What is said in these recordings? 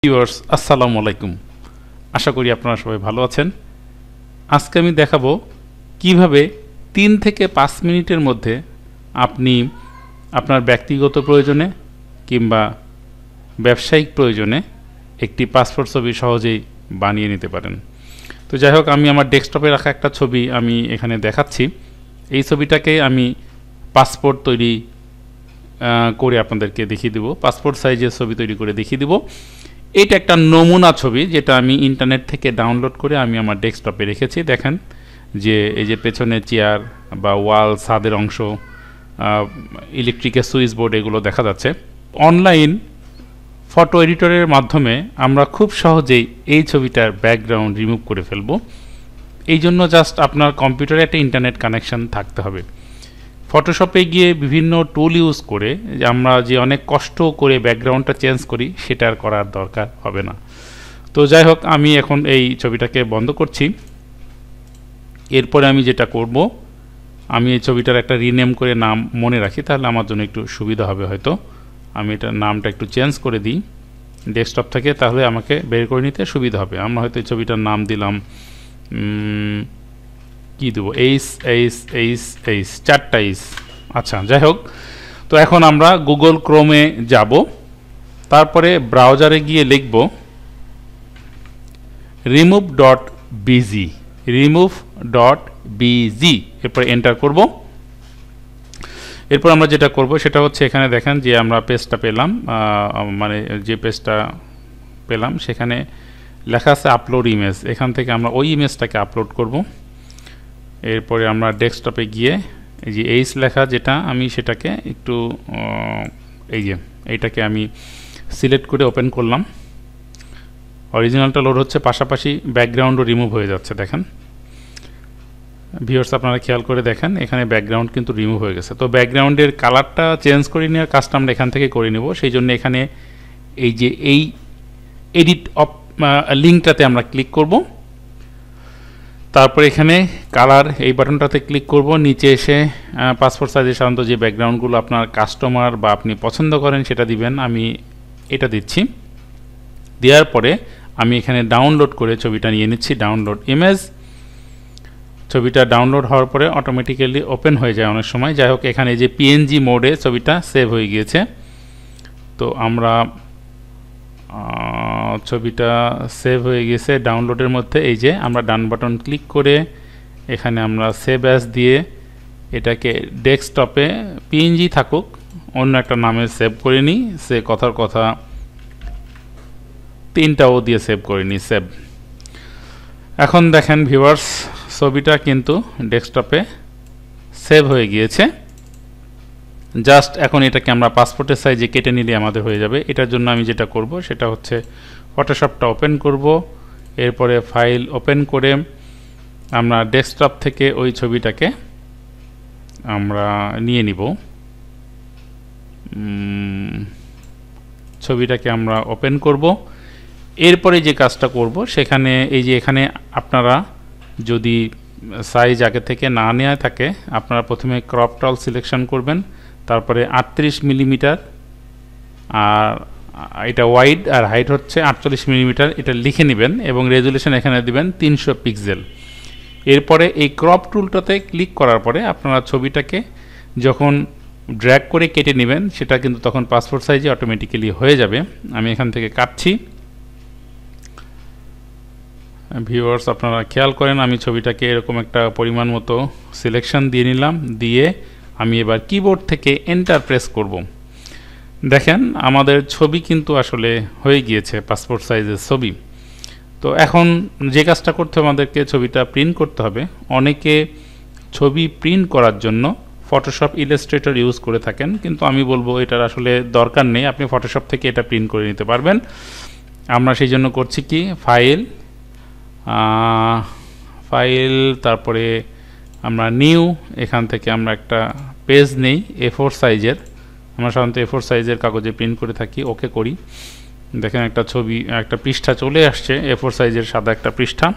Viewers আসসালামু আলাইকুম। আশা করি আপনারা সবাই ভালো আছেন। আজকে আমি দেখাবো কিভাবে 3 থেকে 5 মিনিটের মধ্যে আপনি আপনার ব্যক্তিগত প্রয়োজনে কিংবা ব্যবসায়িক প্রয়োজনে একটি পাসপোর্ট ছবি সহজেই বানিয়ে নিতে পারেন। তো যাই হোক, আমি আমার ডেস্কটপে রাখা একটা ছবি আমি এখানে দেখাচ্ছি। এই ছবিটাকে আমি পাসপোর্ট তৈরি করে আপনাদেরকে দেখিয়ে দেব, পাসপোর্ট সাইজের ছবি তৈরি করে দেখিয়ে দেব। এটা একটা নমুনা ছবি যেটা আমি ইন্টারনেট থেকে ডাউনলোড করে আমি আমার ডেস্কটপে রেখেছি। দেখেন যে এই যে পেছনে চেয়ার বা ওয়াল, ছাদের অংশ, ইলেকট্রিকের সুইচ বোর্ড, এগুলো দেখা যাচ্ছে। অনলাইন ফটো এডিটরের মাধ্যমে আমরা খুব সহজেই এই ছবিটার ব্যাকগ্রাউন্ড রিমুভ করে ফেলব। এই জন্য জাস্ট আপনার কম্পিউটারে একটা ইন্টারনেট কানেকশন থাকতে হবে। ফটোশপে গিয়ে বিভিন্ন টুল ইউজ করে আমরা যে অনেক কষ্ট করে ব্যাকগ্রাউন্ডটা চেঞ্জ করি, সেটা আর করার দরকার হবে না। তো যাই হোক, আমি এখন এই ছবিটাকে বন্ধ করছি। এরপরে আমি যেটা করব, আমি এই ছবিটার একটা রিনেম করে নাম মনে রাখি, তাহলে আমার জন্য একটু সুবিধা হবে। হয়তো আমি এটার নামটা একটু চেঞ্জ করে দিই ডেস্কটপ থেকে, তাহলে আমাকে বের করে নিতে সুবিধা হবে। আমরা হয়তো এই ছবিটার নাম দিলাম কি দেবো, এইচ 4টা এইচ। আচ্ছা, যাই হোক, তো এখন আমরা গুগল ক্রোমে যাব, তারপরে ব্রাউজারে গিয়ে লিখব remove.bg, এরপরে এন্টার করব। এরপর আমরা যেটা করব সেটা হচ্ছে, এখানে দেখেন যে আমরা পেজটা পেলাম, মানে যে পেজটা পেলাম সেখানে লেখা আছে আপলোড ইমেজ। এখান থেকে আমরা ওই ইমেজটাকে আপলোড করব। এরপরে আমরা ডেস্কটপে গিয়ে এই যে এইচ লেখা যেটা, আমি সেটাকে একটু এইটাকে আমি সিলেক্ট করে ওপেন করলাম। অরিজিনালটা লোড হচ্ছে, পাশাপাশি ব্যাকগ্রাউন্ডও রিমুভ হয়ে যাচ্ছে। দেখেন ভিউয়ার্স, আপনারা খেয়াল করে দেখেন, এখানে ব্যাকগ্রাউন্ড কিন্তু রিমুভ হয়ে গেছে। তো ব্যাকগ্রাউন্ডের কালারটা চেঞ্জ করে নেওয়ার কাজটা আমরা এখান থেকে করে নেব। সেই জন্য এখানে এই যে এই এডিট অফ লিঙ্কটাতে আমরা ক্লিক করব। তারপরে এখানে কালার এই বাটনটাতে ক্লিক করব। নিচে এসে পাসপোর্ট সাইজের সাধারণত যে ব্যাকগ্রাউন্ডগুলো আপনার কাস্টমার বা আপনি পছন্দ করেন সেটা দিবেন। আমি এটা দিচ্ছি। দেওয়ার পরে আমি এখানে ডাউনলোড করে ছবিটা নিয়ে নিচ্ছি, ডাউনলোড ইমেজ। ছবিটা ডাউনলোড হওয়ার পরে অটোমেটিক্যালি ওপেন হয়ে যায় অনেক সময়। যাই হোক, এখানে যে পিএনজি মোডে ছবিটা সেভ হয়ে গিয়েছে। তো আমরা ছবিটা সেভ হয়ে গেছে ডাউনলোডের মধ্যে। এই যে আমরা ডান বাটন ক্লিক করে এখানে আমরা সেভ অ্যাজ দিয়ে এটাকে ডেস্কটপে পিএনজি থাকুক অন্য একটা নামে সেভ করে নিই। সে কথার কথা 3টাও দিয়ে সেভ করে নিই, সেভ। এখন দেখেন ভিউয়ার্স, ছবিটা কিন্তু ডেস্কটপে সেভ হয়ে গিয়েছে। জাস্ট এখন এটাকে আমরা পাসপোর্টের সাইজে কেটে নিলে আমাদের হয়ে যাবে। এটার জন্য আমি যেটা করব সেটা হচ্ছে ফটোশপটা ওপেন করব। এরপরে ফাইল ওপেন করে আমরা ডেস্কটপ থেকে ওই ছবিটাকে আমরা নিয়ে নিব। ছবিটাকে আমরা ওপেন করব। এরপরে যে কাজটা করব সেখানে এই যে এখানে আপনারা যদি সাইজ আগে থেকে না নেওয়া থাকে, আপনারা প্রথমে ক্রপ টল সিলেকশন করবেন, তারপরে 38 মিলিমিটার, আর এটা ওয়াইড আর হাইট হচ্ছে 48 মিলিমিটার, এটা লিখে নেবেন এবং রেজুলেশন এখানে দিবেন 300 পিক্সেল। এরপরে এই ক্রপ টুলটাতে ক্লিক করার পরে আপনারা ছবিটাকে যখন ড্র্যাগ করে কেটে নেবেন, সেটা কিন্তু তখন পাসপোর্ট সাইজে অটোমেটিক্যালি হয়ে যাবে। আমি এখান থেকে কাটছি। ভিউয়ার্স, আপনারা খেয়াল করেন, আমি ছবিটাকে এরকম একটা পরিমাণ মতো সিলেকশন দিয়ে নিলাম। দিয়ে আমি এবার কিবোর্ড থেকে এন্টার প্রেস করব। দেখেন আমাদের ছবি কিন্তু আসলে হয়ে গিয়েছে, পাসপোর্ট সাইজের ছবি। তো এখন যে কাজটা করতে হবে, আমাদেরকে ছবিটা প্রিন্ট করতে হবে। অনেকে ছবি প্রিন্ট করার জন্য ফটোশপ ইলাস্ট্রেটর ইউজ করে থাকেন, কিন্তু আমি বলবো এটার আসলে দরকার নেই। আপনি ফটোশপ থেকে এটা প্রিন্ট করে নিতে পারবেন। আমরা সেই জন্য করছি কি, ফাইল, তারপরে আমরা নিউ, এখান থেকে আমরা একটা পেজ নেই A4 সাইজের। আমরা সাধারণত A4 সাইজের কাগজে প্রিন্ট করে থাকি। ওকে করি। দেখেন একটা ছবি, একটা পৃষ্ঠা চলে আসছে, A4 সাইজের সাদা একটা পৃষ্ঠা।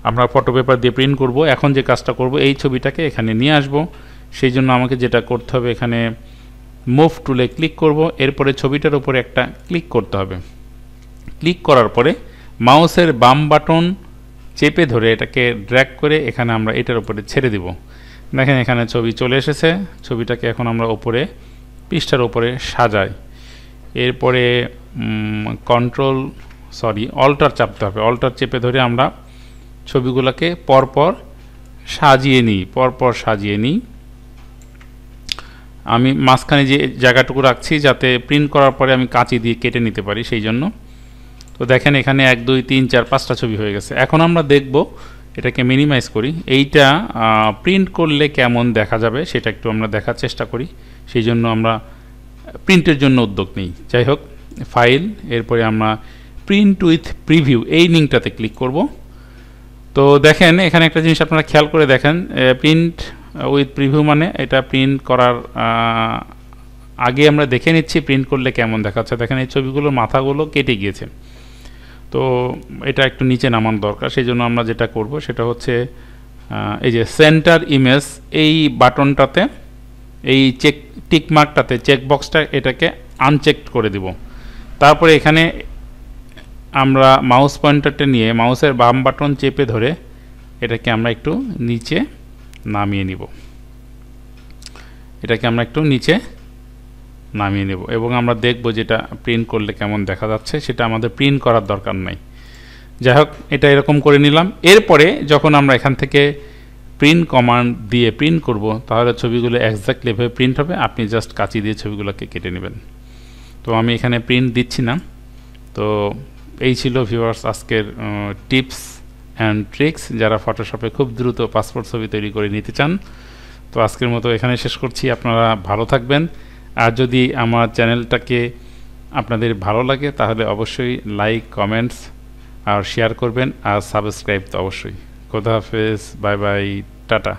আমরা ফটো পেপার দিয়ে প্রিন্ট করব। এখন যে কাজটা করব, এই ছবিটাকে এখানে নিয়ে আসব। সেই জন্য আমাকে যেটা করতে হবে, এখানে মুভ টুলে ক্লিক করব। এরপরে ছবিটার উপরে একটা ক্লিক করতে হবে। ক্লিক করার পরে মাউসের বাম বাটন চেপে ধরে এটাকে ড্র্যাগ করে এখানে আমরা এটার উপরে ছেড়ে দিব। দেখেন এখানে ছবি চলে এসেছে। ছবিটাকে এখন আমরা উপরে পৃষ্ঠার উপরে সাজাই। এরপরে অল্টার চাপতে হবে। অল্টার চেপে ধরে আমরা ছবিগুলোকে পরপর সাজিয়ে নিই। আমি মাঝখানে যে জায়গাটুকু রাখছি যাতে প্রিন্ট করার পরে আমি কাঁচি দিয়ে কেটে নিতে পারি, সেই জন্য। তো দেখেন এখানে 1 2 3 4 5টা ছবি হয়ে গেছে। এখন আমরা দেখব, এটাকে মিনিমাইজ করি, এইটা প্রিন্ট করলে কেমন দেখা যাবে সেটা একটু আমরা দেখার চেষ্টা করি। সেই জন্য আমরা প্রিন্টের জন্য উদ্যোগ নিই। যাই হোক, ফাইল, এরপরে আমরা প্রিন্ট উইথ প্রিভিউ এই লিঙ্কটাতে ক্লিক করব। তো দেখেন এখানে একটা জিনিস আপনারা খেয়াল করে দেখেন, প্রিন্ট উইথ প্রিভিউ মানে এটা প্রিন্ট করার আগে আমরা দেখে নিচ্ছি প্রিন্ট করলে কেমন দেখাচ্ছে। দেখেন এই ছবিগুলোর মাথাগুলো কেটে গিয়েছে। তো এটা একটু নিচে নামানো দরকার। সেই জন্য আমরা যেটা করব সেটা হচ্ছে এই যে সেন্টার ইমেজ এই বাটনটাতে, এই টিক মার্কটাতে, চেকবক্সটা, এটাকে আনচেকড করে দিব। তারপরে এখানে আমরা মাউস পয়েন্টারটা নিয়ে মাউসের বাম বাটন চেপে ধরে এটাকে আমরা একটু নিচে নামিয়ে নিব। এবং আমরা দেখব যেটা প্রিন্ট করলে কেমন দেখা যাচ্ছে। সেটা আমাদের প্রিন্ট করার দরকার নাই। যাই হোক, এটা এরকম করে নিলাম। এরপরে যখন আমরা এখান থেকে প্রিন্ট কমান্ড দিয়ে প্রিন্ট করব, তাহলে ছবিগুলো এক্স্যাক্টলি এভাবে প্রিন্ট হবে। আপনি জাস্ট কাঁচি দিয়ে ছবিগুলোকে কেটে নেবেন। তো আমি এখানে প্রিন্ট দিচ্ছি না। তো এই ছিল ভিউয়ার্স আজকের টিপস অ্যান্ড ট্রিক্স, যারা ফটোশপে খুব দ্রুত পাসপোর্ট ছবি তৈরি করে নিতে চান। তো আজকের মতো এখানে শেষ করছি। আপনারা ভালো থাকবেন। আর যদি আমার চ্যানেলটাকে আপনাদের ভালো লাগে তাহলে অবশ্যই লাইক, কমেন্টস আর শেয়ার করবেন, আর সাবস্ক্রাইব তো অবশ্যই। খোদা হাফেজ, বাই বাই, টাটা।